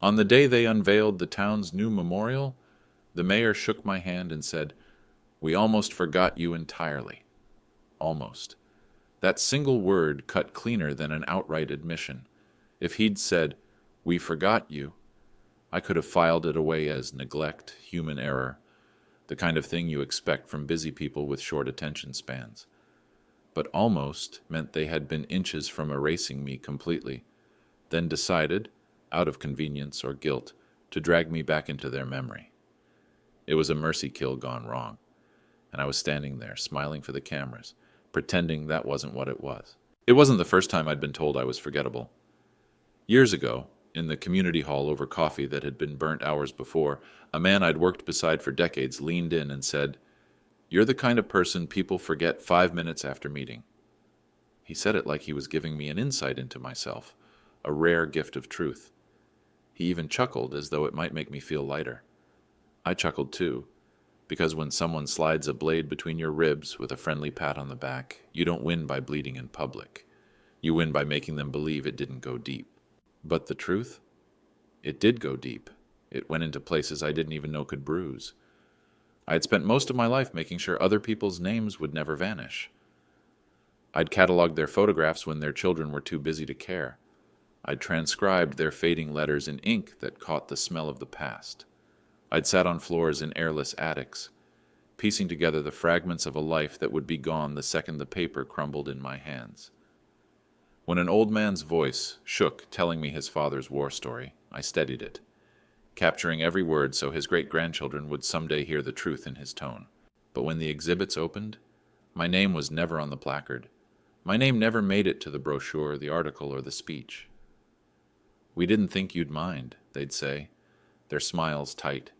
On the day they unveiled the town's new memorial, the mayor shook my hand and said, "We almost forgot you entirely." Almost. That single word cut cleaner than an outright admission. If he'd said, "We forgot you," I could have filed it away as neglect, human error, the kind of thing you expect from busy people with short attention spans. But almost meant they had been inches from erasing me completely, then decided, out of convenience or guilt, to drag me back into their memory. It was a mercy kill gone wrong, and I was standing there, smiling for the cameras, pretending that wasn't what it was. It wasn't the first time I'd been told I was forgettable. Years ago, in the community hall over coffee that had been burnt hours before, a man I'd worked beside for decades leaned in and said, "You're the kind of person people forget 5 minutes after meeting." He said it like he was giving me an insight into myself, a rare gift of truth. He even chuckled as though it might make me feel lighter. I chuckled too, because when someone slides a blade between your ribs with a friendly pat on the back, you don't win by bleeding in public. You win by making them believe it didn't go deep. But the truth? It did go deep. It went into places I didn't even know could bruise. I had spent most of my life making sure other people's names would never vanish. I'd cataloged their photographs when their children were too busy to care. I'd transcribed their fading letters in ink that caught the smell of the past. I'd sat on floors in airless attics, piecing together the fragments of a life that would be gone the second the paper crumbled in my hands. When an old man's voice shook telling me his father's war story, I steadied it, capturing every word so his great-grandchildren would someday hear the truth in his tone. But when the exhibits opened, my name was never on the placard. My name never made it to the brochure, the article, or the speech. "We didn't think you'd mind," they'd say, their smiles tight,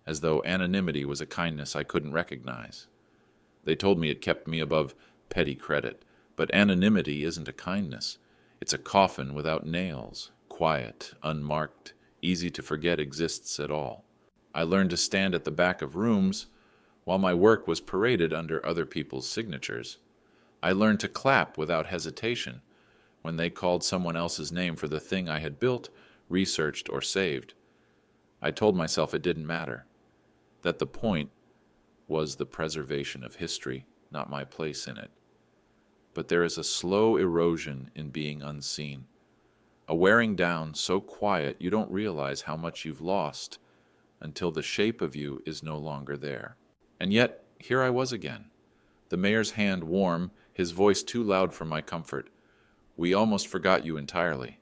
as though anonymity was a kindness I couldn't recognize. They told me it kept me above petty credit, but anonymity isn't a kindness. It's a coffin without nails, quiet, unmarked, easy to forget exists at all. I learned to stand at the back of rooms while my work was paraded under other people's signatures. I learned to clap without hesitation when they called someone else's name for the thing I had built, researched, or saved. I told myself it didn't matter, that the point was the preservation of history, not my place in it. But there is a slow erosion in being unseen, a wearing down so quiet you don't realize how much you've lost until the shape of you is no longer there. And yet, here I was again, the mayor's hand warm, his voice too loud for my comfort. "We almost forgot you entirely."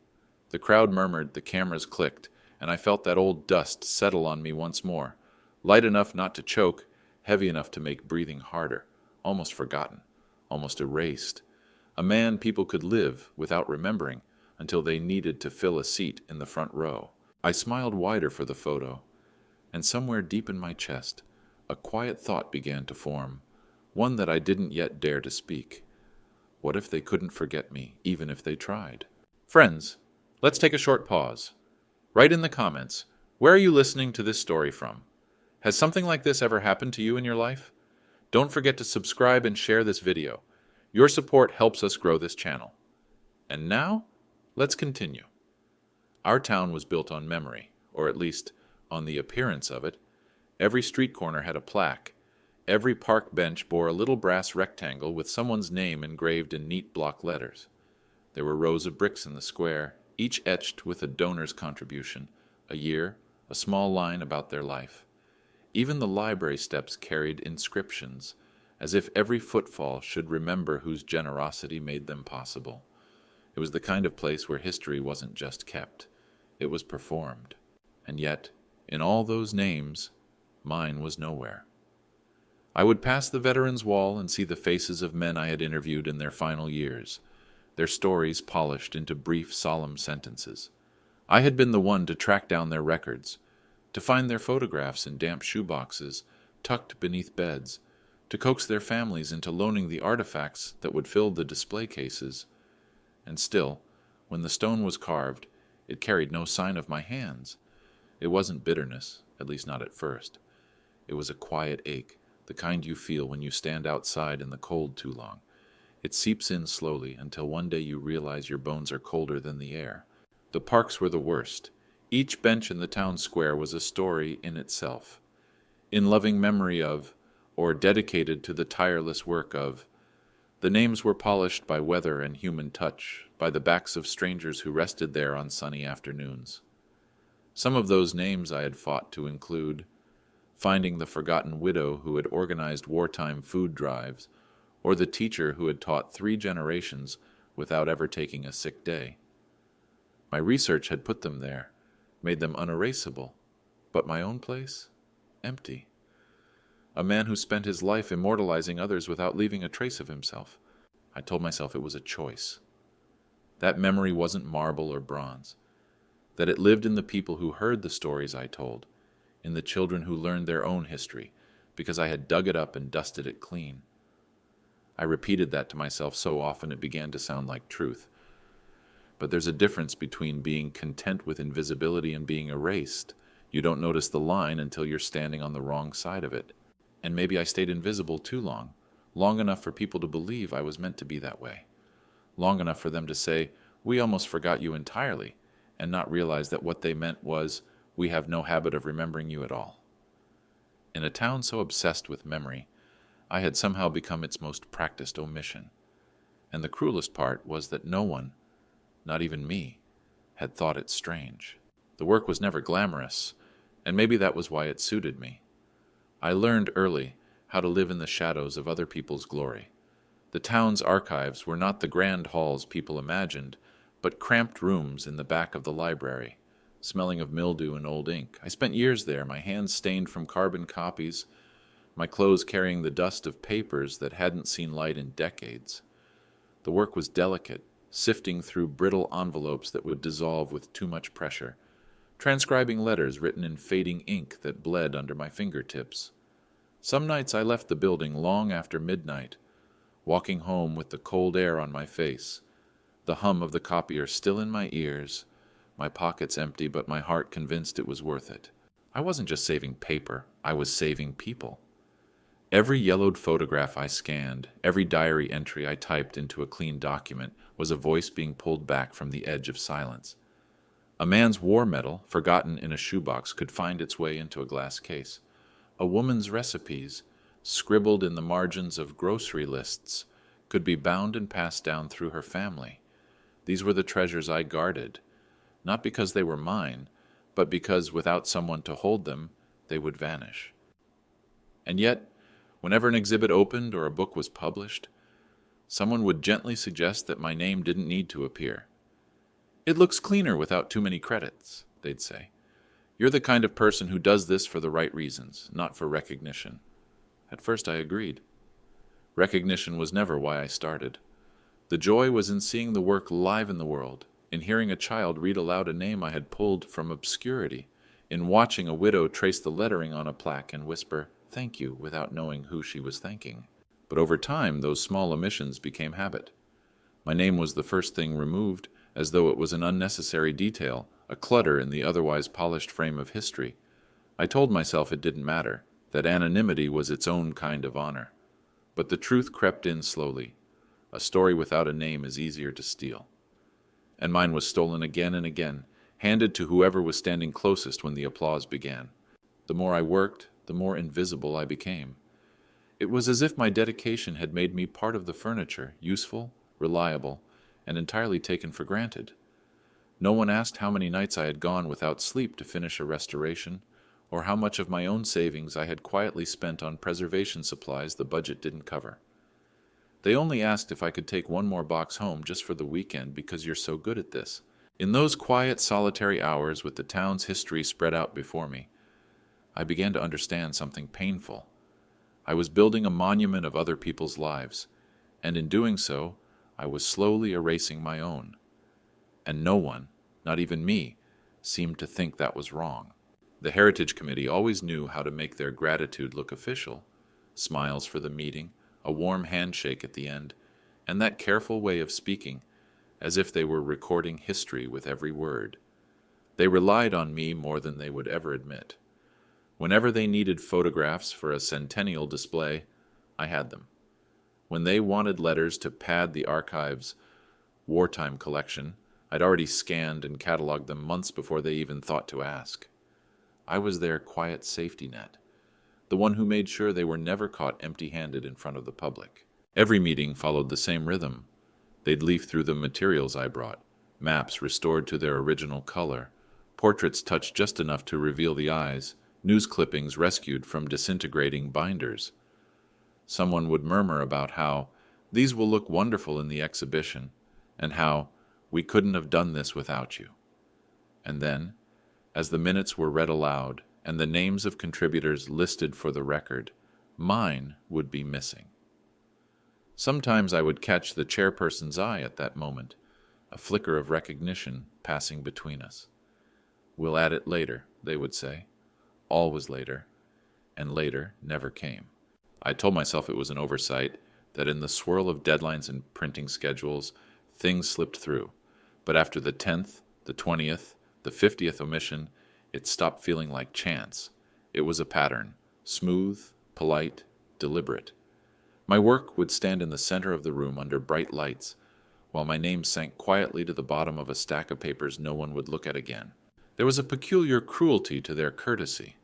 The crowd murmured, the cameras clicked, and I felt that old dust settle on me once more, light enough not to choke, heavy enough to make breathing harder, almost forgotten, almost erased. A man people could live without remembering until they needed to fill a seat in the front row. I smiled wider for the photo, and somewhere deep in my chest, a quiet thought began to form, one that I didn't yet dare to speak. What if they couldn't forget me, even if they tried? Friends, let's take a short pause. Write in the comments, where are you listening to this story from? Has something like this ever happened to you in your life? Don't forget to subscribe and share this video. Your support helps us grow this channel. And now, let's continue. Our town was built on memory, or at least on the appearance of it. Every street corner had a plaque. Every park bench bore a little brass rectangle with someone's name engraved in neat block letters. There were rows of bricks in the square, each etched with a donor's contribution, a year, a small line about their life. Even the library steps carried inscriptions, as if every footfall should remember whose generosity made them possible. It was the kind of place where history wasn't just kept, it was performed. And yet, in all those names, mine was nowhere. I would pass the Veterans Wall and see the faces of men I had interviewed in their final years, their stories polished into brief, solemn sentences. I had been the one to track down their records, to find their photographs in damp shoeboxes, tucked beneath beds, to coax their families into loaning the artifacts that would fill the display cases. And still, when the stone was carved, it carried no sign of my hands. It wasn't bitterness, at least not at first. It was a quiet ache, the kind you feel when you stand outside in the cold too long. It seeps in slowly until one day you realize your bones are colder than the air. The parks were the worst. Each bench in the town square was a story in itself, in loving memory of, or dedicated to the tireless work of. The names were polished by weather and human touch, by the backs of strangers who rested there on sunny afternoons. Some of those names I had fought to include, finding the forgotten widow who had organized wartime food drives, or the teacher who had taught 3 generations without ever taking a sick day. My research had put them there, made them unerasable, but my own place? Empty. A man who spent his life immortalizing others without leaving a trace of himself. I told myself it was a choice. That memory wasn't marble or bronze, that it lived in the people who heard the stories I told, in the children who learned their own history, because I had dug it up and dusted it clean. I repeated that to myself so often it began to sound like truth. But there's a difference between being content with invisibility and being erased. You don't notice the line until you're standing on the wrong side of it. And maybe I stayed invisible too long, long enough for people to believe I was meant to be that way, long enough for them to say, "We almost forgot you entirely," and not realize that what they meant was, "We have no habit of remembering you at all." In a town so obsessed with memory, I had somehow become its most practiced omission. And the cruelest part was that no one, not even me, had thought it strange. The work was never glamorous, and maybe that was why it suited me. I learned early how to live in the shadows of other people's glory. The town's archives were not the grand halls people imagined, but cramped rooms in the back of the library, smelling of mildew and old ink. I spent years there, my hands stained from carbon copies, my clothes carrying the dust of papers that hadn't seen light in decades. The work was delicate, sifting through brittle envelopes that would dissolve with too much pressure, transcribing letters written in fading ink that bled under my fingertips. Some nights I left the building long after midnight, walking home with the cold air on my face, the hum of the copier still in my ears, my pockets empty but my heart convinced it was worth it. I wasn't just saving paper, I was saving people. Every yellowed photograph I scanned, every diary entry I typed into a clean document was a voice being pulled back from the edge of silence. A man's war medal, forgotten in a shoebox, could find its way into a glass case. A woman's recipes, scribbled in the margins of grocery lists, could be bound and passed down through her family. These were the treasures I guarded, not because they were mine, but because without someone to hold them, they would vanish. And yet, whenever an exhibit opened or a book was published, someone would gently suggest that my name didn't need to appear. "It looks cleaner without too many credits," they'd say. "You're the kind of person who does this for the right reasons, not for recognition." At first I agreed. Recognition was never why I started. The joy was in seeing the work live in the world, in hearing a child read aloud a name I had pulled from obscurity, in watching a widow trace the lettering on a plaque and whisper, "Thank you," without knowing who she was thanking. But over time, those small omissions became habit. My name was the first thing removed, as though it was an unnecessary detail, a clutter in the otherwise polished frame of history. I told myself it didn't matter, that anonymity was its own kind of honor. But the truth crept in slowly. A story without a name is easier to steal. And mine was stolen again and again, handed to whoever was standing closest when the applause began. The more I worked, the more invisible I became. It was as if my dedication had made me part of the furniture, useful, reliable, and entirely taken for granted. No one asked how many nights I had gone without sleep to finish a restoration, or how much of my own savings I had quietly spent on preservation supplies the budget didn't cover. They only asked if I could take one more box home just for the weekend because you're so good at this. In those quiet, solitary hours with the town's history spread out before me, I began to understand something painful. I was building a monument of other people's lives, and in doing so, I was slowly erasing my own. And no one, not even me, seemed to think that was wrong. The Heritage Committee always knew how to make their gratitude look official. Smiles for the meeting, a warm handshake at the end, and that careful way of speaking, as if they were recording history with every word. They relied on me more than they would ever admit. Whenever they needed photographs for a centennial display, I had them. When they wanted letters to pad the archive's wartime collection, I'd already scanned and cataloged them months before they even thought to ask. I was their quiet safety net, the one who made sure they were never caught empty-handed in front of the public. Every meeting followed the same rhythm. They'd leaf through the materials I brought, maps restored to their original color, portraits touched just enough to reveal the eyes, news clippings rescued from disintegrating binders. Someone would murmur about how these will look wonderful in the exhibition, and how we couldn't have done this without you. And then, as the minutes were read aloud and the names of contributors listed for the record, mine would be missing. Sometimes I would catch the chairperson's eye at that moment, a flicker of recognition passing between us. "We'll add it later," they would say. Always later, and later never came. I told myself it was an oversight, that in the swirl of deadlines and printing schedules, things slipped through. But after the 10th, the 20th, the 50th omission, it stopped feeling like chance. It was a pattern, smooth, polite, deliberate. My work would stand in the center of the room under bright lights, while my name sank quietly to the bottom of a stack of papers no one would look at again. There was a peculiar cruelty to their courtesy.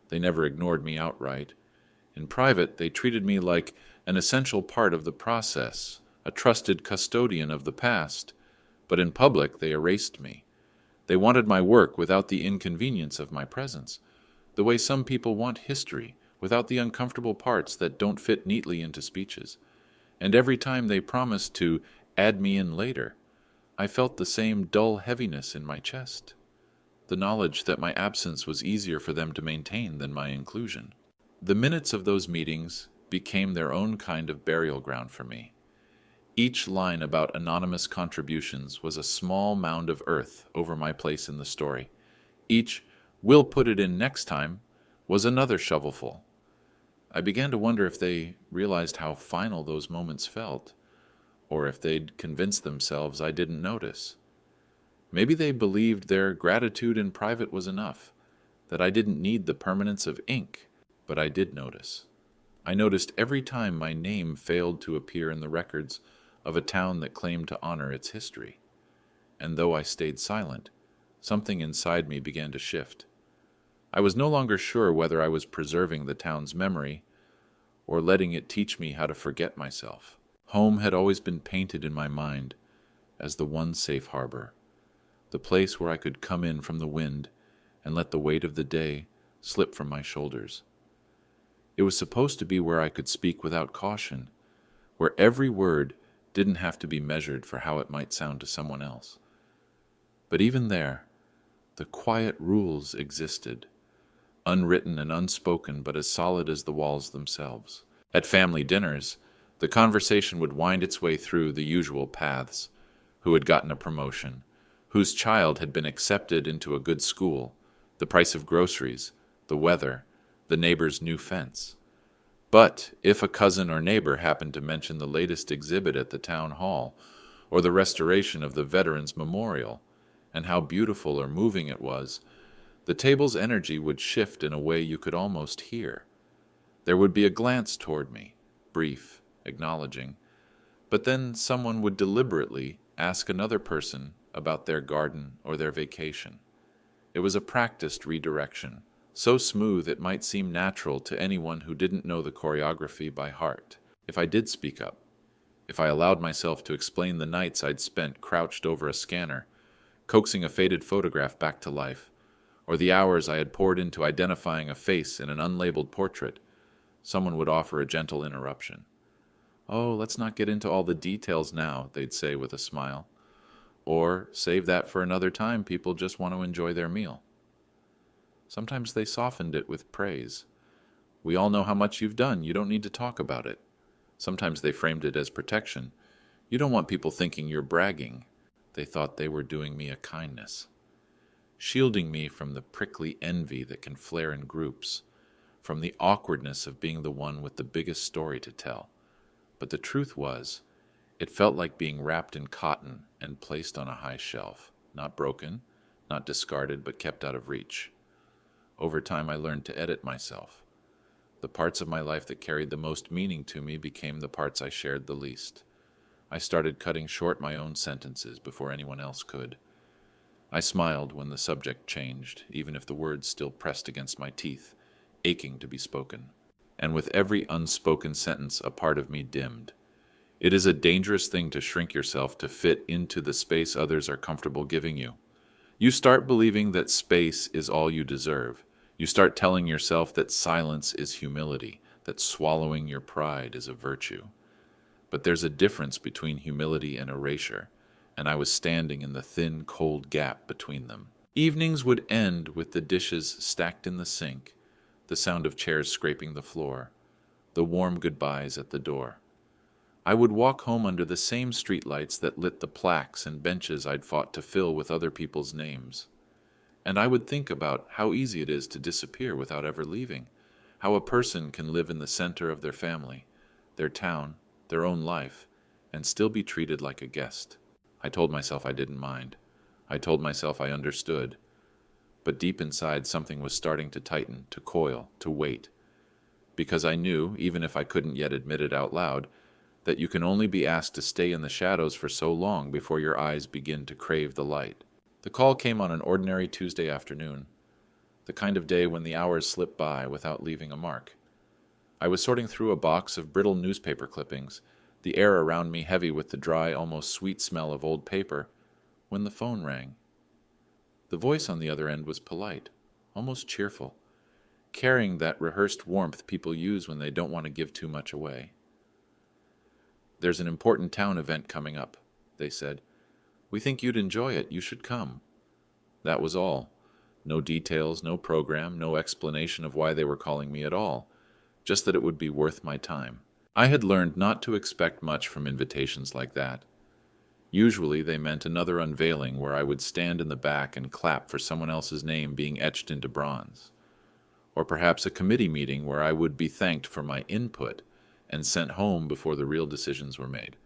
They never ignored me outright. In private, they treated me like an essential part of the process, a trusted custodian of the past. But in public, they erased me. They wanted my work without the inconvenience of my presence, the way some people want history, without the uncomfortable parts that don't fit neatly into speeches. And every time they promised to add me in later, I felt the same dull heaviness in my chest, the knowledge that my absence was easier for them to maintain than my inclusion. The minutes of those meetings became their own kind of burial ground for me. Each line about anonymous contributions was a small mound of earth over my place in the story. Each "we'll put it in next time" was another shovelful. I began to wonder if they realized how final those moments felt, or if they'd convinced themselves I didn't notice. Maybe they believed their gratitude in private was enough, that I didn't need the permanence of ink, but I did notice. I noticed every time my name failed to appear in the records of a town that claimed to honor its history. And though I stayed silent, something inside me began to shift. I was no longer sure whether I was preserving the town's memory or letting it teach me how to forget myself. Home had always been painted in my mind as the one safe harbor, the place where I could come in from the wind and let the weight of the day slip from my shoulders. It was supposed to be where I could speak without caution, where every word didn't have to be measured for how it might sound to someone else. But even there, the quiet rules existed, unwritten and unspoken, but as solid as the walls themselves. At family dinners, the conversation would wind its way through the usual paths: who had gotten a promotion, whose child had been accepted into a good school, the price of groceries, the weather, the neighbor's new fence. But if a cousin or neighbor happened to mention the latest exhibit at the town hall, or the restoration of the Veterans Memorial, and how beautiful or moving it was, the table's energy would shift in a way you could almost hear. There would be a glance toward me, brief, acknowledging, but then someone would deliberately ask another person about their garden or their vacation. It was a practiced redirection, so smooth it might seem natural to anyone who didn't know the choreography by heart. If I did speak up, if I allowed myself to explain the nights I'd spent crouched over a scanner, coaxing a faded photograph back to life, or the hours I had poured into identifying a face in an unlabeled portrait, someone would offer a gentle interruption. "Oh, let's not get into all the details now," they'd say with a smile. Or, "Save that for another time, people just want to enjoy their meal." Sometimes they softened it with praise. "We all know how much you've done, you don't need to talk about it." Sometimes they framed it as protection. "You don't want people thinking you're bragging." They thought they were doing me a kindness, shielding me from the prickly envy that can flare in groups, from the awkwardness of being the one with the biggest story to tell. But the truth was, it felt like being wrapped in cotton and placed on a high shelf, not broken, not discarded, but kept out of reach. Over time, I learned to edit myself. The parts of my life that carried the most meaning to me became the parts I shared the least. I started cutting short my own sentences before anyone else could. I smiled when the subject changed, even if the words still pressed against my teeth, aching to be spoken. And with every unspoken sentence, a part of me dimmed. It is a dangerous thing to shrink yourself to fit into the space others are comfortable giving you. You start believing that space is all you deserve. You start telling yourself that silence is humility, that swallowing your pride is a virtue. But there's a difference between humility and erasure, and I was standing in the thin, cold gap between them. Evenings would end with the dishes stacked in the sink, the sound of chairs scraping the floor, the warm goodbyes at the door. I would walk home under the same streetlights that lit the plaques and benches I'd fought to fill with other people's names. And I would think about how easy it is to disappear without ever leaving, how a person can live in the center of their family, their town, their own life, and still be treated like a guest. I told myself I didn't mind. I told myself I understood. But deep inside, something was starting to tighten, to coil, to wait. Because I knew, even if I couldn't yet admit it out loud, that you can only be asked to stay in the shadows for so long before your eyes begin to crave the light. The call came on an ordinary Tuesday afternoon, the kind of day when the hours slip by without leaving a mark. I was sorting through a box of brittle newspaper clippings, the air around me heavy with the dry, almost sweet smell of old paper, when the phone rang. The voice on the other end was polite, almost cheerful, carrying that rehearsed warmth people use when they don't want to give too much away. "There's an important town event coming up," they said. "We think you'd enjoy it. You should come." That was all. No details, no program, no explanation of why they were calling me at all, just that it would be worth my time. I had learned not to expect much from invitations like that. Usually they meant another unveiling where I would stand in the back and clap for someone else's name being etched into bronze. Or perhaps a committee meeting where I would be thanked for my input and sent home before the real decisions were made.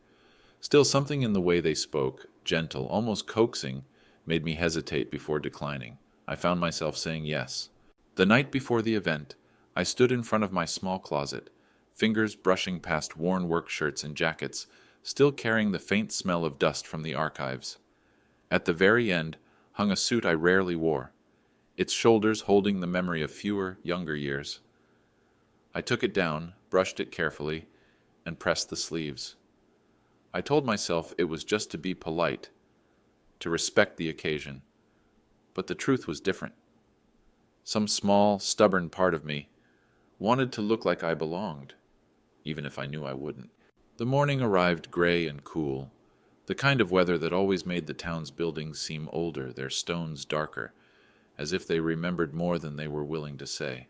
Still, something in the way they spoke, gentle, almost coaxing, made me hesitate before declining. I found myself saying yes. The night before the event, I stood in front of my small closet, fingers brushing past worn work shirts and jackets, still carrying the faint smell of dust from the archives. At the very end hung a suit I rarely wore, its shoulders holding the memory of fewer, younger years. I took it down, brushed it carefully, and pressed the sleeves. I told myself it was just to be polite, to respect the occasion. But the truth was different. Some small, stubborn part of me wanted to look like I belonged, even if I knew I wouldn't. The morning arrived gray and cool, the kind of weather that always made the town's buildings seem older, their stones darker, as if they remembered more than they were willing to say.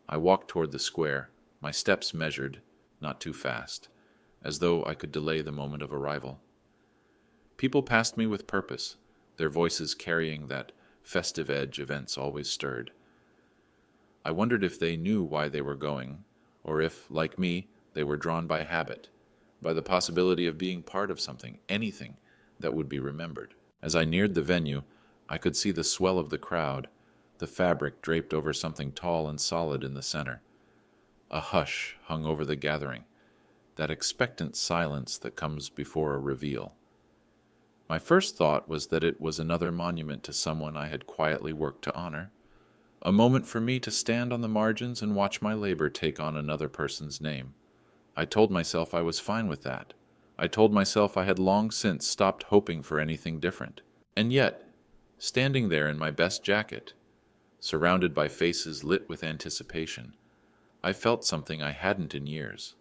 I walked toward the square, my steps measured, not too fast, as though I could delay the moment of arrival. People passed me with purpose, their voices carrying that festive edge events always stirred. I wondered if they knew why they were going, or if, like me, they were drawn by habit, by the possibility of being part of something, anything, that would be remembered. As I neared the venue, I could see the swell of the crowd, the fabric draped over something tall and solid in the center. A hush hung over the gathering, that expectant silence that comes before a reveal. My first thought was that it was another monument to someone I had quietly worked to honor, a moment for me to stand on the margins and watch my labor take on another person's name. I told myself I was fine with that. I told myself I had long since stopped hoping for anything different. And yet, standing there in my best jacket, surrounded by faces lit with anticipation, I felt something I hadn't in years.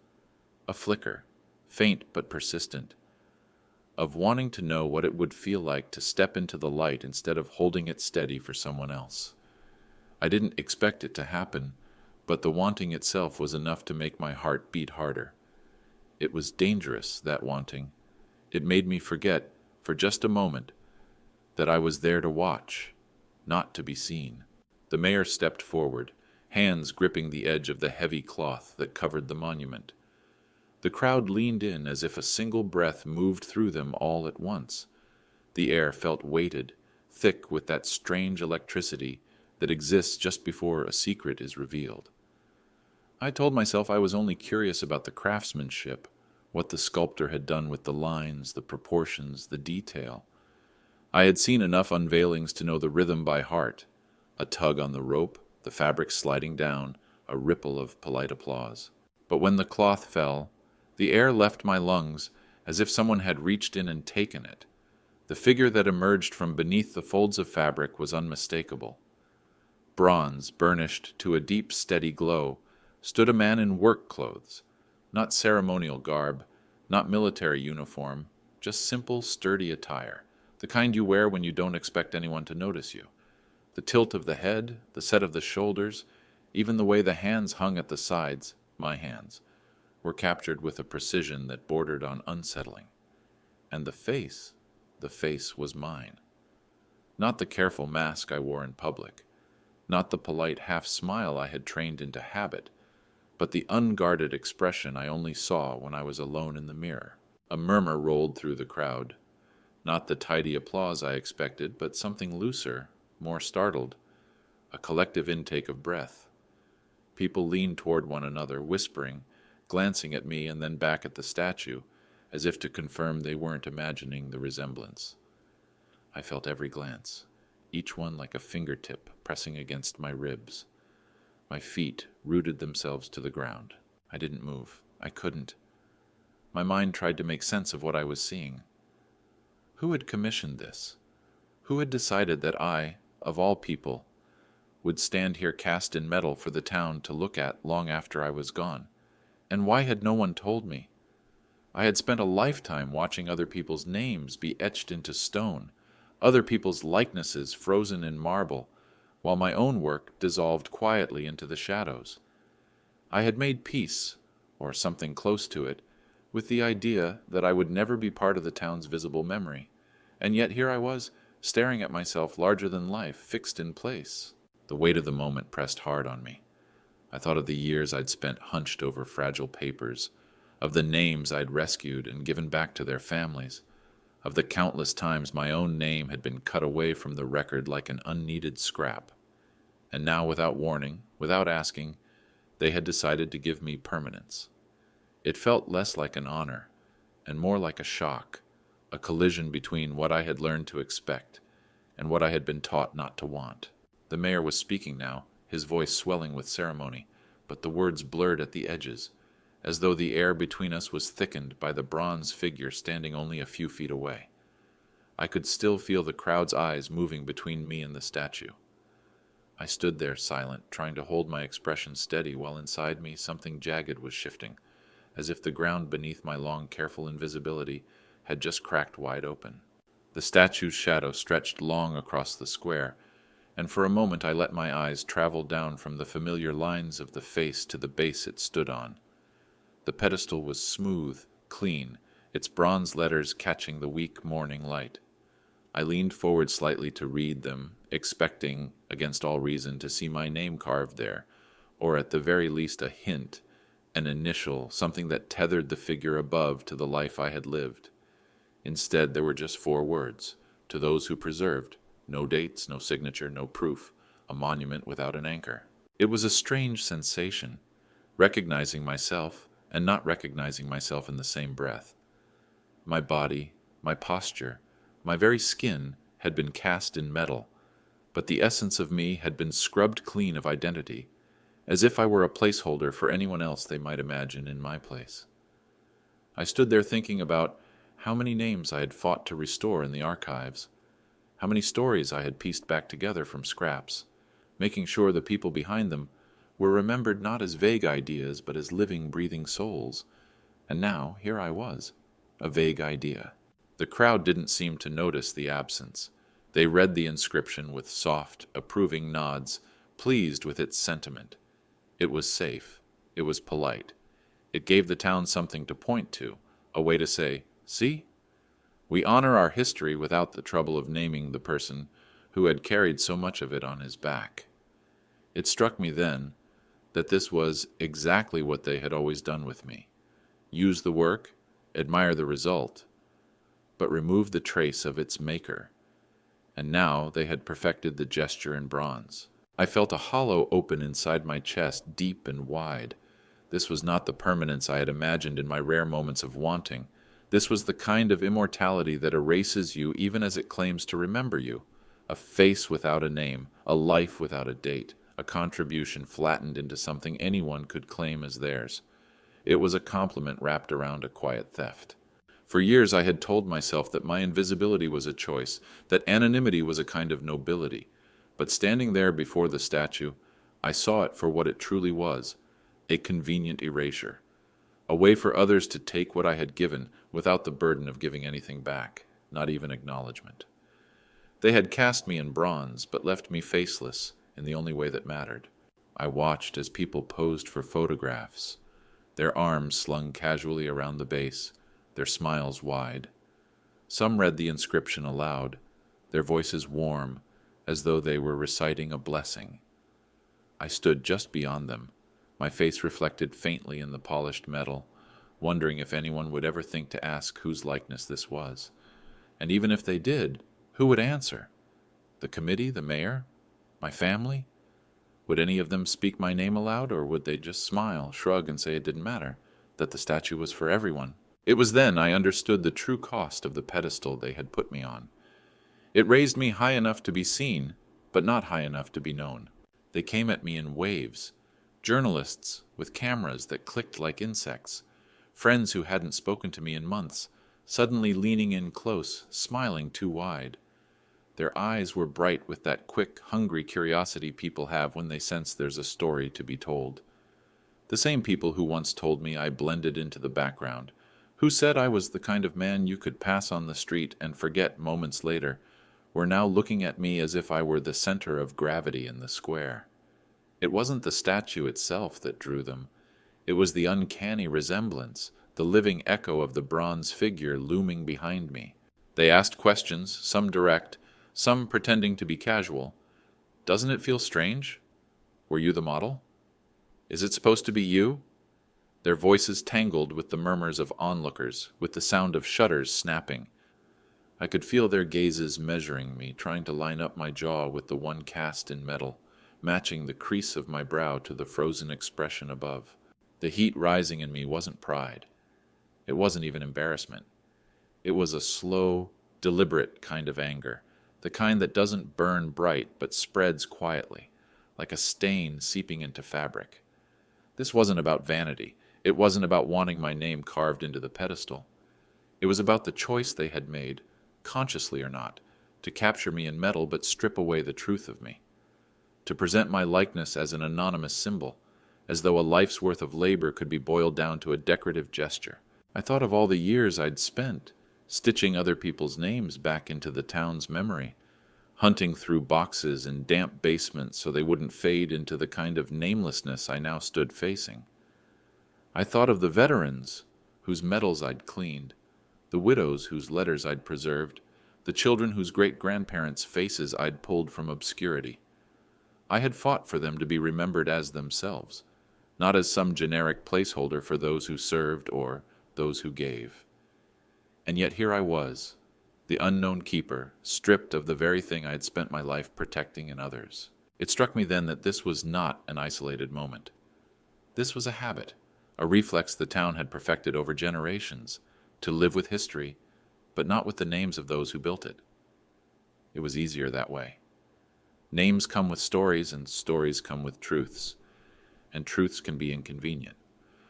A flicker, faint but persistent, of wanting to know what it would feel like to step into the light instead of holding it steady for someone else. I didn't expect it to happen, but the wanting itself was enough to make my heart beat harder. It was dangerous, that wanting. It made me forget, for just a moment, that I was there to watch, not to be seen. The mayor stepped forward, hands gripping the edge of the heavy cloth that covered the monument. The crowd leaned in as if a single breath moved through them all at once. The air felt weighted, thick with that strange electricity that exists just before a secret is revealed. I told myself I was only curious about the craftsmanship, what the sculptor had done with the lines, the proportions, the detail. I had seen enough unveilings to know the rhythm by heart. A tug on the rope, the fabric sliding down, a ripple of polite applause. But when the cloth fell, the air left my lungs as if someone had reached in and taken it. The figure that emerged from beneath the folds of fabric was unmistakable. Bronze, burnished to a deep, steady glow, stood a man in work clothes, not ceremonial garb, not military uniform, just simple, sturdy attire, the kind you wear when you don't expect anyone to notice you. The tilt of the head, the set of the shoulders, even the way the hands hung at the sides, my hands, were captured with a precision that bordered on unsettling. And the face was mine. Not the careful mask I wore in public, not the polite half-smile I had trained into habit, but the unguarded expression I only saw when I was alone in the mirror. A murmur rolled through the crowd. Not the tidy applause I expected, but something looser, more startled. A collective intake of breath. People leaned toward one another, whispering, glancing at me and then back at the statue, as if to confirm they weren't imagining the resemblance. I felt every glance, each one like a fingertip pressing against my ribs. My feet rooted themselves to the ground. I didn't move. I couldn't. My mind tried to make sense of what I was seeing. Who had commissioned this? Who had decided that I, of all people, would stand here cast in metal for the town to look at long after I was gone? And why had no one told me? I had spent a lifetime watching other people's names be etched into stone, other people's likenesses frozen in marble, while my own work dissolved quietly into the shadows. I had made peace, or something close to it, with the idea that I would never be part of the town's visible memory, and yet here I was, staring at myself larger than life, fixed in place. The weight of the moment pressed hard on me. I thought of the years I'd spent hunched over fragile papers, of the names I'd rescued and given back to their families, of the countless times my own name had been cut away from the record like an unneeded scrap. And now, without warning, without asking, they had decided to give me permanence. It felt less like an honor, and more like a shock, a collision between what I had learned to expect and what I had been taught not to want. The mayor was speaking now, his voice swelling with ceremony, but the words blurred at the edges, as though the air between us was thickened by the bronze figure standing only a few feet away. I could still feel the crowd's eyes moving between me and the statue. I stood there silent, trying to hold my expression steady while inside me something jagged was shifting, as if the ground beneath my long, careful invisibility had just cracked wide open. The statue's shadow stretched long across the square, and for a moment I let my eyes travel down from the familiar lines of the face to the base it stood on. The pedestal was smooth, clean, its bronze letters catching the weak morning light. I leaned forward slightly to read them, expecting, against all reason, to see my name carved there, or at the very least a hint, an initial, something that tethered the figure above to the life I had lived. Instead, there were just 4 words, to those who preserved, no dates, no signature, no proof, a monument without an anchor. It was a strange sensation, recognizing myself and not recognizing myself in the same breath. My body, my posture, my very skin had been cast in metal, but the essence of me had been scrubbed clean of identity, as if I were a placeholder for anyone else they might imagine in my place. I stood there thinking about how many names I had fought to restore in the archives, how many stories I had pieced back together from scraps, making sure the people behind them were remembered not as vague ideas but as living, breathing souls. And now, here I was, a vague idea. The crowd didn't seem to notice the absence. They read the inscription with soft, approving nods, pleased with its sentiment. It was safe. It was polite. It gave the town something to point to, a way to say, "See? We honor our history without the trouble of naming the person who had carried so much of it on his back." It struck me then that this was exactly what they had always done with me. Use the work, admire the result, but remove the trace of its maker. And now they had perfected the gesture in bronze. I felt a hollow open inside my chest, deep and wide. This was not the permanence I had imagined in my rare moments of wanting. This was the kind of immortality that erases you even as it claims to remember you. A face without a name, a life without a date, a contribution flattened into something anyone could claim as theirs. It was a compliment wrapped around a quiet theft. For years I had told myself that my invisibility was a choice, that anonymity was a kind of nobility. But standing there before the statue, I saw it for what it truly was, a convenient erasure, a way for others to take what I had given without the burden of giving anything back, not even acknowledgement. They had cast me in bronze, but left me faceless in the only way that mattered. I watched as people posed for photographs, their arms slung casually around the base, their smiles wide. Some read the inscription aloud, their voices warm, as though they were reciting a blessing. I stood just beyond them, my face reflected faintly in the polished metal, wondering if anyone would ever think to ask whose likeness this was. And even if they did, who would answer? The committee, the mayor, my family? Would any of them speak my name aloud, or would they just smile, shrug, and say it didn't matter, that the statue was for everyone? It was then I understood the true cost of the pedestal they had put me on. It raised me high enough to be seen, but not high enough to be known. They came at me in waves. Journalists with cameras that clicked like insects. Friends who hadn't spoken to me in months, suddenly leaning in close, smiling too wide. Their eyes were bright with that quick, hungry curiosity people have when they sense there's a story to be told. The same people who once told me I blended into the background, who said I was the kind of man you could pass on the street and forget moments later, were now looking at me as if I were the center of gravity in the square. It wasn't the statue itself that drew them. It was the uncanny resemblance, the living echo of the bronze figure looming behind me. They asked questions, some direct, some pretending to be casual. Doesn't it feel strange? Were you the model? Is it supposed to be you? Their voices tangled with the murmurs of onlookers, with the sound of shutters snapping. I could feel their gazes measuring me, trying to line up my jaw with the one cast in metal, matching the crease of my brow to the frozen expression above. The heat rising in me wasn't pride. It wasn't even embarrassment. It was a slow, deliberate kind of anger, the kind that doesn't burn bright but spreads quietly, like a stain seeping into fabric. This wasn't about vanity. It wasn't about wanting my name carved into the pedestal. It was about the choice they had made, consciously or not, to capture me in metal but strip away the truth of me, to present my likeness as an anonymous symbol, as though a life's worth of labor could be boiled down to a decorative gesture. I thought of all the years I'd spent stitching other people's names back into the town's memory, hunting through boxes in damp basements so they wouldn't fade into the kind of namelessness I now stood facing. I thought of the veterans whose medals I'd cleaned, the widows whose letters I'd preserved, the children whose great-grandparents' faces I'd pulled from obscurity. I had fought for them to be remembered as themselves, not as some generic placeholder for those who served or those who gave. And yet here I was, the unknown keeper, stripped of the very thing I had spent my life protecting in others. It struck me then that this was not an isolated moment. This was a habit, a reflex the town had perfected over generations, to live with history, but not with the names of those who built it. It was easier that way. Names come with stories, and stories come with truths, and truths can be inconvenient.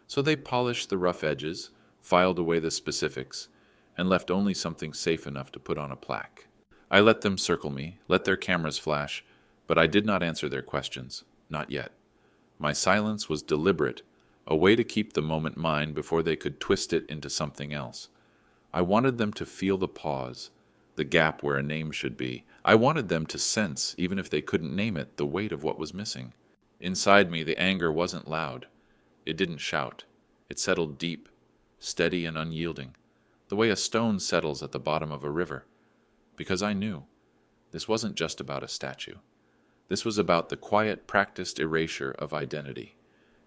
So they polished the rough edges, filed away the specifics, and left only something safe enough to put on a plaque. I let them circle me, let their cameras flash, but I did not answer their questions, not yet. My silence was deliberate, a way to keep the moment mine before they could twist it into something else. I wanted them to feel the pause, the gap where a name should be. I wanted them to sense, even if they couldn't name it, the weight of what was missing. Inside me, the anger wasn't loud. It didn't shout. It settled deep, steady and unyielding, the way a stone settles at the bottom of a river. Because I knew this wasn't just about a statue. This was about the quiet, practiced erasure of identity.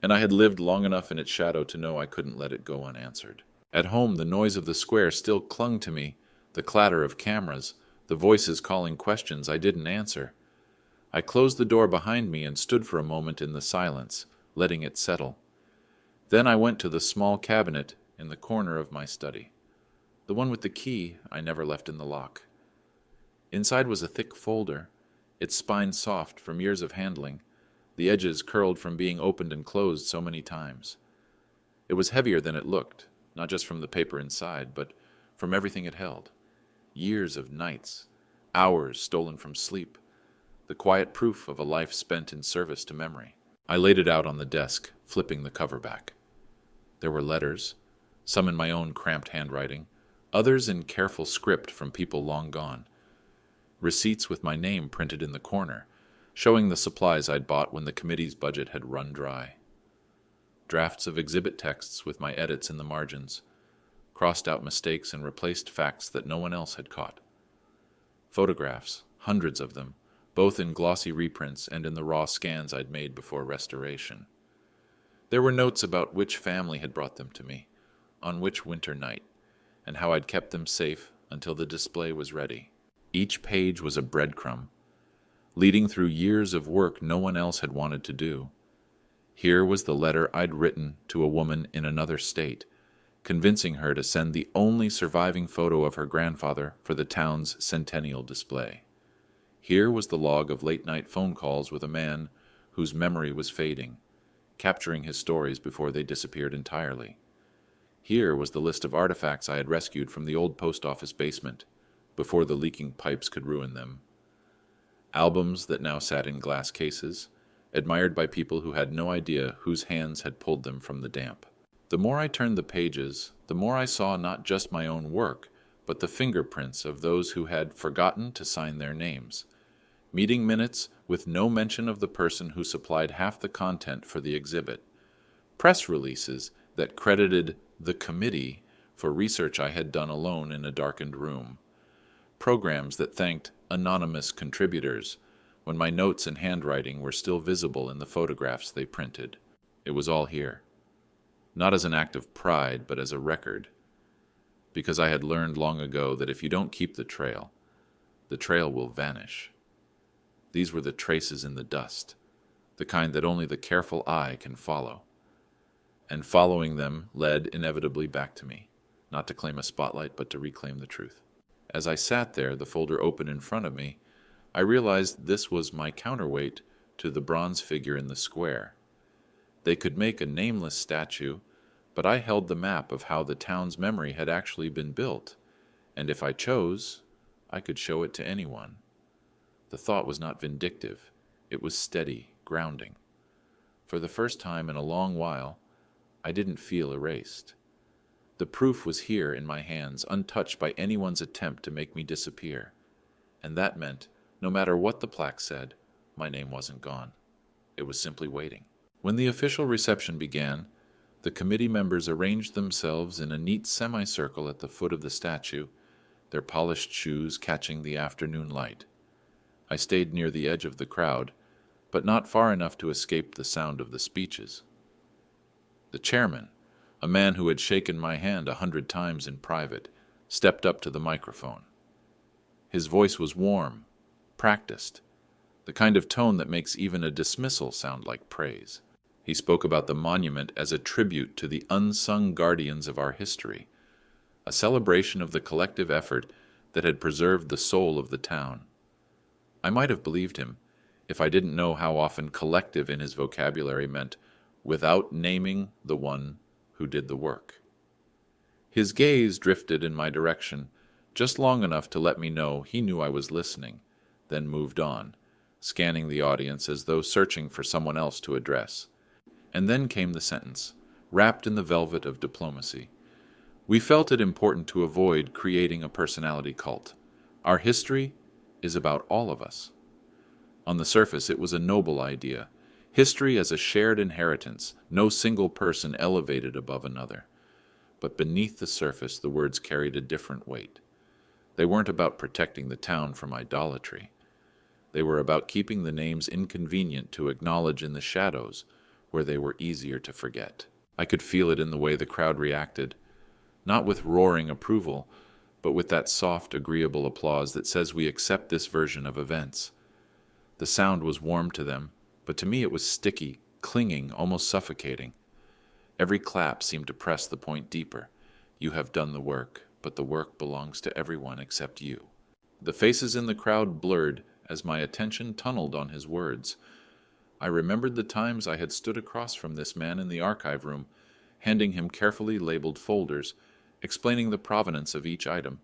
And I had lived long enough in its shadow to know I couldn't let it go unanswered. At home, the noise of the square still clung to me, the clatter of cameras, the voices calling questions I didn't answer. I closed the door behind me and stood for a moment in the silence, letting it settle. Then I went to the small cabinet in the corner of my study, the one with the key I never left in the lock. Inside was a thick folder, its spine soft from years of handling, the edges curled from being opened and closed so many times. It was heavier than it looked, not just from the paper inside, but from everything it held. Years of nights, hours stolen from sleep, the quiet proof of a life spent in service to memory. I laid it out on the desk, flipping the cover back. There were letters, some in my own cramped handwriting, others in careful script from people long gone. Receipts with my name printed in the corner, showing the supplies I'd bought when the committee's budget had run dry. Drafts of exhibit texts with my edits in the margins, crossed out mistakes and replaced facts that no one else had caught. Photographs, hundreds of them, both in glossy reprints and in the raw scans I'd made before restoration. There were notes about which family had brought them to me, on which winter night, and how I'd kept them safe until the display was ready. Each page was a breadcrumb, leading through years of work no one else had wanted to do. Here was the letter I'd written to a woman in another state, convincing her to send the only surviving photo of her grandfather for the town's centennial display. Here was the log of late-night phone calls with a man whose memory was fading, capturing his stories before they disappeared entirely. Here was the list of artifacts I had rescued from the old post office basement, before the leaking pipes could ruin them. Albums that now sat in glass cases, admired by people who had no idea whose hands had pulled them from the damp. The more I turned the pages, the more I saw not just my own work, but the fingerprints of those who had forgotten to sign their names. Meeting minutes with no mention of the person who supplied half the content for the exhibit. Press releases that credited the committee for research I had done alone in a darkened room. Programs that thanked anonymous contributors when my notes and handwriting were still visible in the photographs they printed. It was all here. Not as an act of pride, but as a record. Because I had learned long ago that if you don't keep the trail will vanish. These were the traces in the dust, the kind that only the careful eye can follow. And following them led inevitably back to me, not to claim a spotlight, but to reclaim the truth. As I sat there, the folder open in front of me, I realized this was my counterweight to the bronze figure in the square. They could make a nameless statue, but I held the map of how the town's memory had actually been built, and if I chose, I could show it to anyone. The thought was not vindictive. It was steady, grounding. For the first time in a long while, I didn't feel erased. The proof was here in my hands, untouched by anyone's attempt to make me disappear. And that meant, no matter what the plaque said, my name wasn't gone. It was simply waiting. When the official reception began, the committee members arranged themselves in a neat semicircle at the foot of the statue, their polished shoes catching the afternoon light. I stayed near the edge of the crowd, but not far enough to escape the sound of the speeches. The chairman, a man who had shaken my hand 100 times in private, stepped up to the microphone. His voice was warm, practiced, the kind of tone that makes even a dismissal sound like praise. He spoke about the monument as a tribute to the unsung guardians of our history, a celebration of the collective effort that had preserved the soul of the town. I might have believed him if I didn't know how often collective in his vocabulary meant without naming the one who did the work. His gaze drifted in my direction just long enough to let me know he knew I was listening, then moved on, scanning the audience as though searching for someone else to address. And then came the sentence, wrapped in the velvet of diplomacy. We felt it important to avoid creating a personality cult. Our history is about all of us. On the surface, it was a noble idea. History as a shared inheritance, no single person elevated above another. But beneath the surface, the words carried a different weight. They weren't about protecting the town from idolatry. They were about keeping the names inconvenient to acknowledge in the shadows, where they were easier to forget. I could feel it in the way the crowd reacted, not with roaring approval, but with that soft, agreeable applause that says we accept this version of events. The sound was warm to them, but to me it was sticky, clinging, almost suffocating. Every clap seemed to press the point deeper. You have done the work, but the work belongs to everyone except you. The faces in the crowd blurred as my attention tunneled on his words. I remembered the times I had stood across from this man in the archive room, handing him carefully labeled folders, explaining the provenance of each item.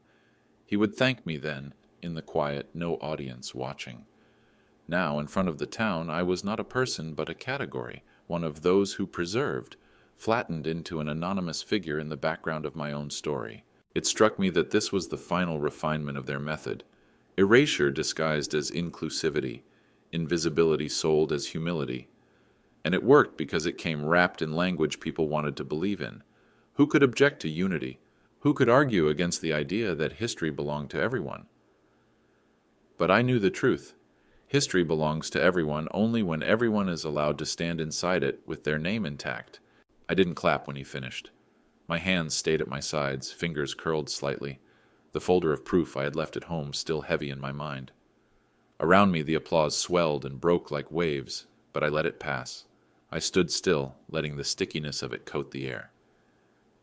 He would thank me then, in the quiet, no audience watching. Now, in front of the town, I was not a person but a category, one of those who preserved, flattened into an anonymous figure in the background of my own story. It struck me that this was the final refinement of their method. Erasure disguised as inclusivity, invisibility sold as humility. And it worked because it came wrapped in language people wanted to believe in. Who could object to unity? Who could argue against the idea that history belonged to everyone? But I knew the truth. History belongs to everyone only when everyone is allowed to stand inside it with their name intact. I didn't clap when he finished. My hands stayed at my sides, fingers curled slightly, the folder of proof I had left at home still heavy in my mind. Around me the applause swelled and broke like waves, but I let it pass. I stood still, letting the stickiness of it coat the air,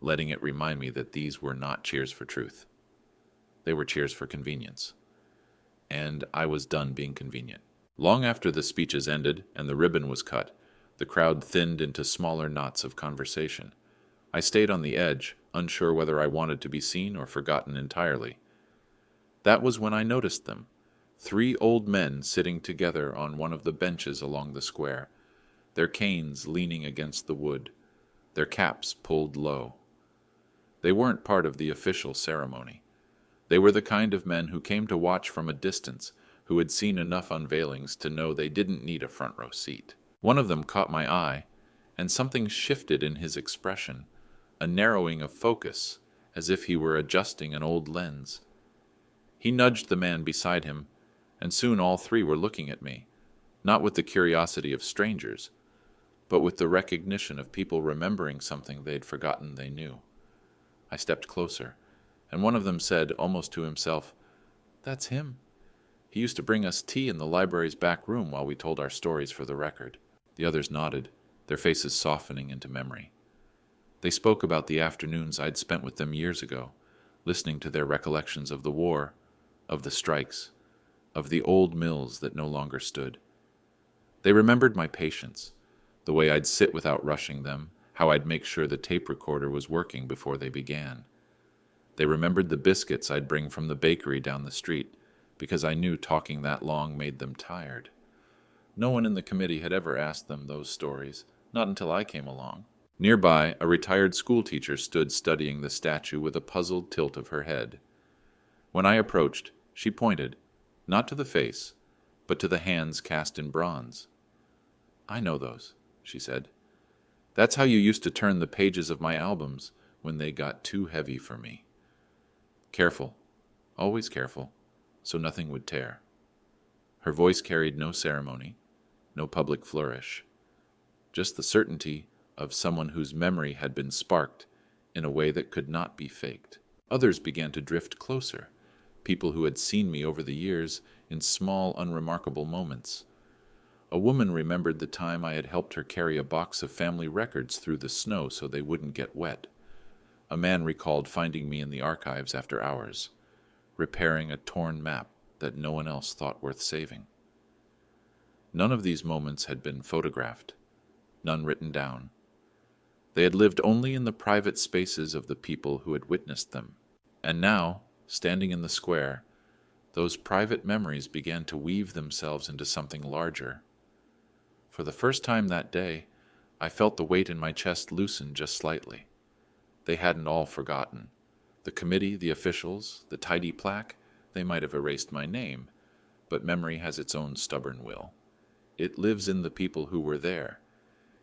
letting it remind me that these were not cheers for truth. They were cheers for convenience. And I was done being convenient. Long after the speeches ended and the ribbon was cut, the crowd thinned into smaller knots of conversation. I stayed on the edge, unsure whether I wanted to be seen or forgotten entirely. That was when I noticed them. 3 old men sitting together on one of the benches along the square, their canes leaning against the wood, their caps pulled low. They weren't part of the official ceremony. They were the kind of men who came to watch from a distance, who had seen enough unveilings to know they didn't need a front row seat. One of them caught my eye, and something shifted in his expression, a narrowing of focus, as if he were adjusting an old lens. He nudged the man beside him, and soon all 3 were looking at me, not with the curiosity of strangers, but with the recognition of people remembering something they'd forgotten they knew. I stepped closer, and one of them said, almost to himself, "That's him. He used to bring us tea in the library's back room while we told our stories for the record." The others nodded, their faces softening into memory. They spoke about the afternoons I'd spent with them years ago, listening to their recollections of the war, of the strikes, of the old mills that no longer stood. They remembered my patience, the way I'd sit without rushing them, how I'd make sure the tape recorder was working before they began. They remembered the biscuits I'd bring from the bakery down the street, because I knew talking that long made them tired. No one in the committee had ever asked them those stories, not until I came along. Nearby, a retired schoolteacher stood studying the statue with a puzzled tilt of her head. When I approached, she pointed, not to the face, but to the hands cast in bronze. "I know those," she said. "That's how you used to turn the pages of my albums when they got too heavy for me. Careful, always careful, so nothing would tear." Her voice carried no ceremony, no public flourish, just the certainty of someone whose memory had been sparked in a way that could not be faked. Others began to drift closer, people who had seen me over the years in small, unremarkable moments. A woman remembered the time I had helped her carry a box of family records through the snow so they wouldn't get wet. A man recalled finding me in the archives after hours, repairing a torn map that no one else thought worth saving. None of these moments had been photographed, none written down. They had lived only in the private spaces of the people who had witnessed them. And now, standing in the square, those private memories began to weave themselves into something larger. For the first time that day, I felt the weight in my chest loosen just slightly. They hadn't all forgotten. The committee, the officials, the tidy plaque, they might have erased my name, but memory has its own stubborn will. It lives in the people who were there,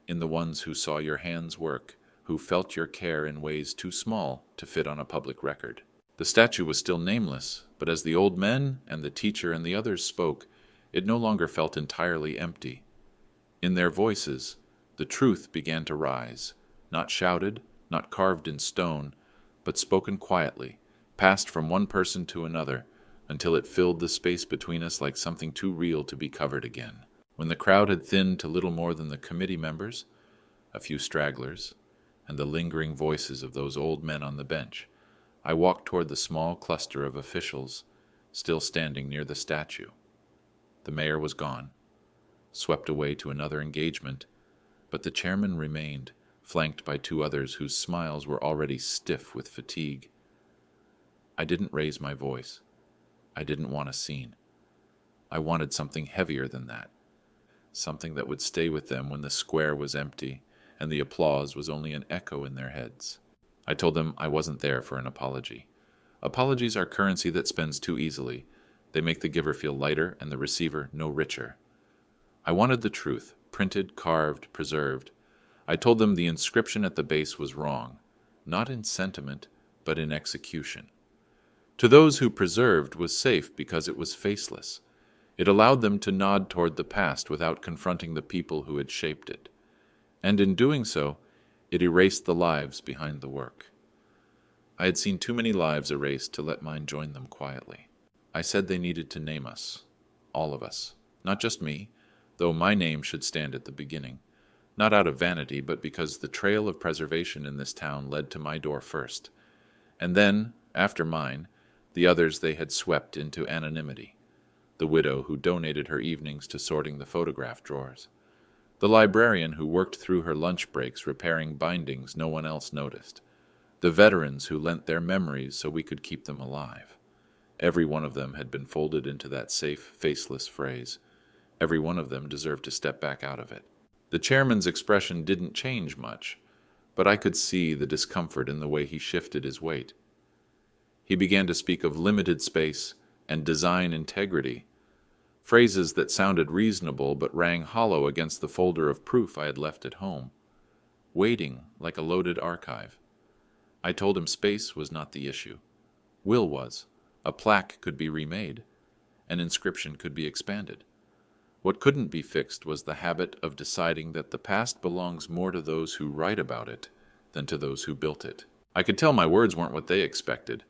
in the ones who saw your hands work, who felt your care in ways too small to fit on a public record. The statue was still nameless, but as the old men and the teacher and the others spoke, it no longer felt entirely empty. In their voices, the truth began to rise, not shouted, not carved in stone, but spoken quietly, passed from one person to another, until it filled the space between us like something too real to be covered again. When the crowd had thinned to little more than the committee members, a few stragglers, and the lingering voices of those old men on the bench, I walked toward the small cluster of officials still standing near the statue. The mayor was gone, swept away to another engagement, but the chairman remained, flanked by two others whose smiles were already stiff with fatigue. I didn't raise my voice. I didn't want a scene. I wanted something heavier than that, something that would stay with them when the square was empty and the applause was only an echo in their heads. I told them I wasn't there for an apology. Apologies are currency that spends too easily. They make the giver feel lighter and the receiver no richer. I wanted the truth, printed, carved, preserved. I told them the inscription at the base was wrong, not in sentiment, but in execution. To those who preserved was safe because it was faceless. It allowed them to nod toward the past without confronting the people who had shaped it. And in doing so, it erased the lives behind the work. I had seen too many lives erased to let mine join them quietly. I said they needed to name us, all of us, not just me, though my name should stand at the beginning, not out of vanity, but because the trail of preservation in this town led to my door first, and then, after mine, the others they had swept into anonymity, the widow who donated her evenings to sorting the photograph drawers, the librarian who worked through her lunch breaks repairing bindings no one else noticed, the veterans who lent their memories so we could keep them alive. Every one of them had been folded into that safe, faceless phrase. Every one of them deserved to step back out of it. The chairman's expression didn't change much, but I could see the discomfort in the way he shifted his weight. He began to speak of limited space and design integrity, phrases that sounded reasonable but rang hollow against the folder of proof I had left at home, waiting like a loaded archive. I told him space was not the issue. Will was. A plaque could be remade. An inscription could be expanded. What couldn't be fixed was the habit of deciding that the past belongs more to those who write about it than to those who built it. I could tell my words weren't what they expected.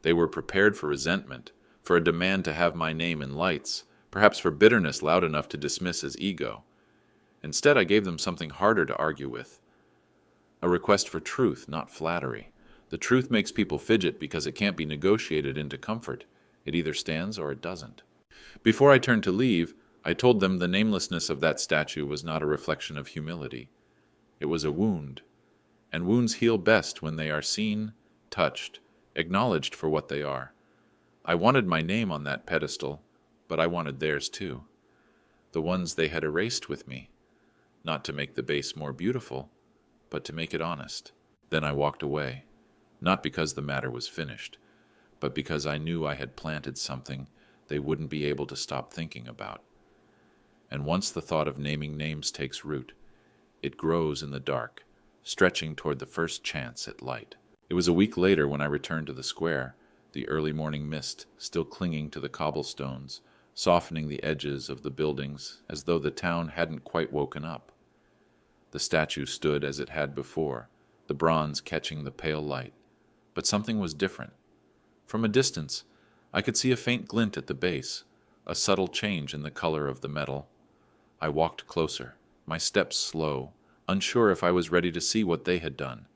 They were prepared for resentment, for a demand to have my name in lights, perhaps for bitterness loud enough to dismiss as ego. Instead, I gave them something harder to argue with. A request for truth, not flattery. The truth makes people fidget because it can't be negotiated into comfort. It either stands or it doesn't. Before I turned to leave, I told them the namelessness of that statue was not a reflection of humility. It was a wound, and wounds heal best when they are seen, touched, acknowledged for what they are. I wanted my name on that pedestal, but I wanted theirs too. The ones they had erased with me, not to make the base more beautiful, but to make it honest. Then I walked away, not because the matter was finished, but because I knew I had planted something they wouldn't be able to stop thinking about. And once the thought of naming names takes root, it grows in the dark, stretching toward the first chance at light. It was a week later when I returned to the square, the early morning mist still clinging to the cobblestones, softening the edges of the buildings as though the town hadn't quite woken up. The statue stood as it had before, the bronze catching the pale light, but something was different. From a distance, I could see a faint glint at the base, a subtle change in the color of the metal. I walked closer, my steps slow, unsure if I was ready to see what they had done,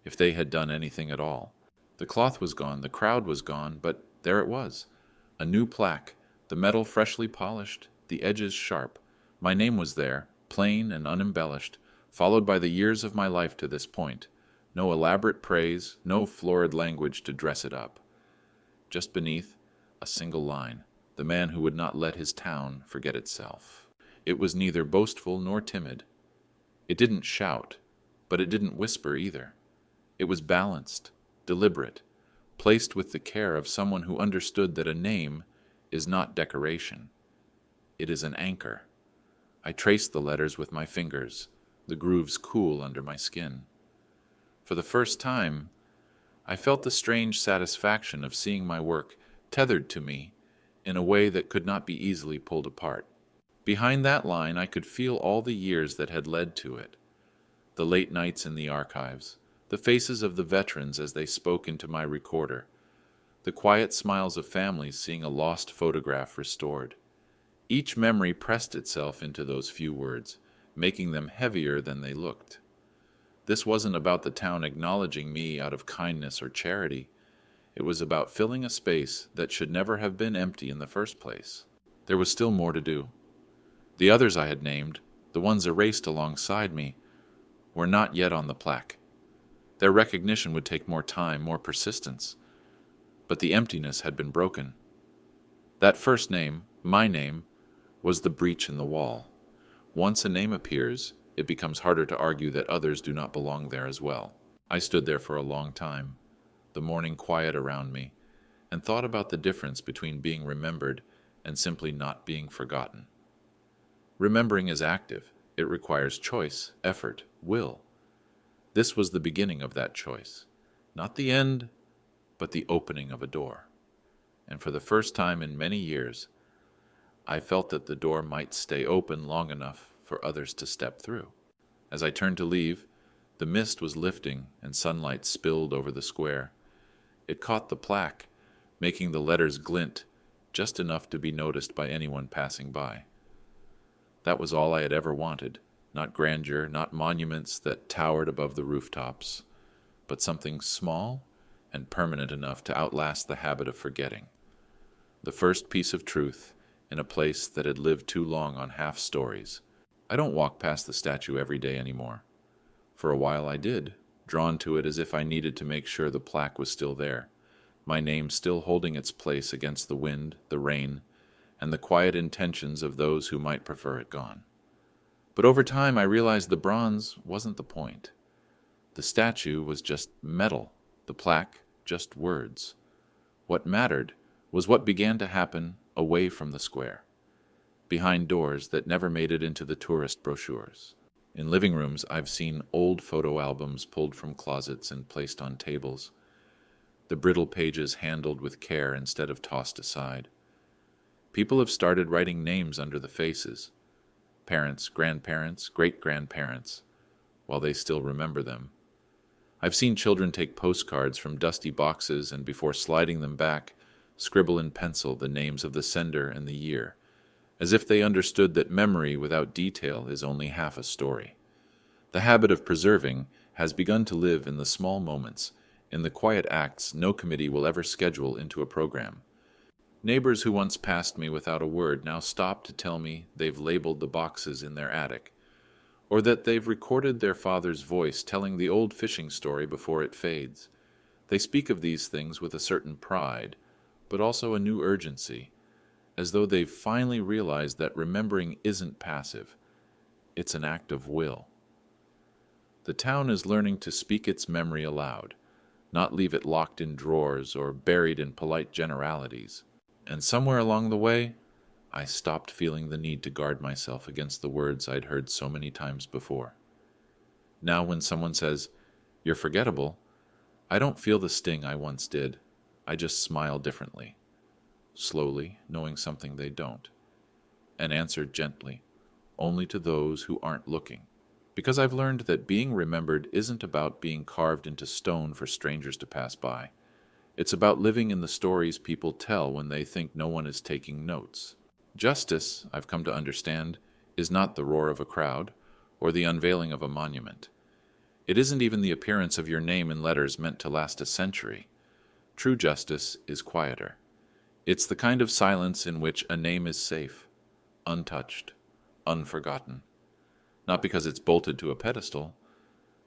if they had done anything at all. The cloth was gone, the crowd was gone, but there it was, a new plaque, the metal freshly polished, the edges sharp. My name was there, plain and unembellished, followed by the years of my life to this point. No elaborate praise, no florid language to dress it up. Just beneath, a single line, the man who would not let his town forget itself. It was neither boastful nor timid. It didn't shout, but it didn't whisper either. It was balanced, deliberate, placed with the care of someone who understood that a name is not decoration. It is an anchor. I traced the letters with my fingers, the grooves cool under my skin. For the first time, I felt the strange satisfaction of seeing my work tethered to me in a way that could not be easily pulled apart. Behind that line, I could feel all the years that had led to it, the late nights in the archives, the faces of the veterans as they spoke into my recorder, the quiet smiles of families seeing a lost photograph restored. Each memory pressed itself into those few words, making them heavier than they looked. This wasn't about the town acknowledging me out of kindness or charity. It was about filling a space that should never have been empty in the first place. There was still more to do. The others I had named, the ones erased alongside me, were not yet on the plaque. Their recognition would take more time, more persistence. But the emptiness had been broken. That first name, my name, was the breach in the wall. Once a name appears, it becomes harder to argue that others do not belong there as well. I stood there for a long time, the morning quiet around me, and thought about the difference between being remembered and simply not being forgotten. Remembering is active. It requires choice, effort, will. This was the beginning of that choice. Not the end, but the opening of a door. And for the first time in many years, I felt that the door might stay open long enough for others to step through. As I turned to leave, the mist was lifting and sunlight spilled over the square. It caught the plaque, making the letters glint just enough to be noticed by anyone passing by. That was all I had ever wanted, not grandeur, not monuments that towered above the rooftops, but something small and permanent enough to outlast the habit of forgetting. The first piece of truth in a place that had lived too long on half stories. I don't walk past the statue every day anymore. For a while I did, drawn to it as if I needed to make sure the plaque was still there, my name still holding its place against the wind, the rain, and the quiet intentions of those who might prefer it gone. But over time I realized the bronze wasn't the point. The statue was just metal, the plaque just words. What mattered was what began to happen away from the square, behind doors that never made it into the tourist brochures. In living rooms, I've seen old photo albums pulled from closets and placed on tables, the brittle pages handled with care instead of tossed aside. People have started writing names under the faces, parents, grandparents, great-grandparents, while they still remember them. I've seen children take postcards from dusty boxes and before sliding them back, scribble in pencil the names of the sender and the year, as if they understood that memory without detail is only half a story. The habit of preserving has begun to live in the small moments, in the quiet acts no committee will ever schedule into a program. Neighbors who once passed me without a word now stop to tell me they've labeled the boxes in their attic, or that they've recorded their father's voice telling the old fishing story before it fades. They speak of these things with a certain pride, but also a new urgency, as though they've finally realized that remembering isn't passive, it's an act of will. The town is learning to speak its memory aloud, not leave it locked in drawers or buried in polite generalities. And somewhere along the way, I stopped feeling the need to guard myself against the words I'd heard so many times before. Now when someone says, "You're forgettable," I don't feel the sting I once did. I just smile differently, slowly, knowing something they don't, and answer gently, only to those who aren't looking. Because I've learned that being remembered isn't about being carved into stone for strangers to pass by. It's about living in the stories people tell when they think no one is taking notes. Justice, I've come to understand, is not the roar of a crowd or the unveiling of a monument. It isn't even the appearance of your name in letters meant to last a century. True justice is quieter. It's the kind of silence in which a name is safe, untouched, unforgotten. Not because it's bolted to a pedestal,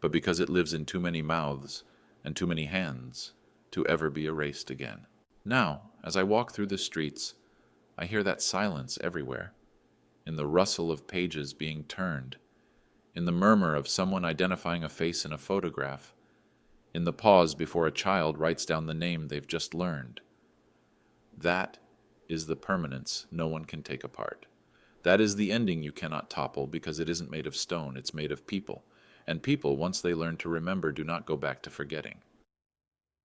but because it lives in too many mouths and too many hands to ever be erased again. Now, as I walk through the streets, I hear that silence everywhere, in the rustle of pages being turned, in the murmur of someone identifying a face in a photograph, in the pause before a child writes down the name they've just learned. That is the permanence no one can take apart. That is the ending you cannot topple because it isn't made of stone, it's made of people. And people, once they learn to remember, do not go back to forgetting.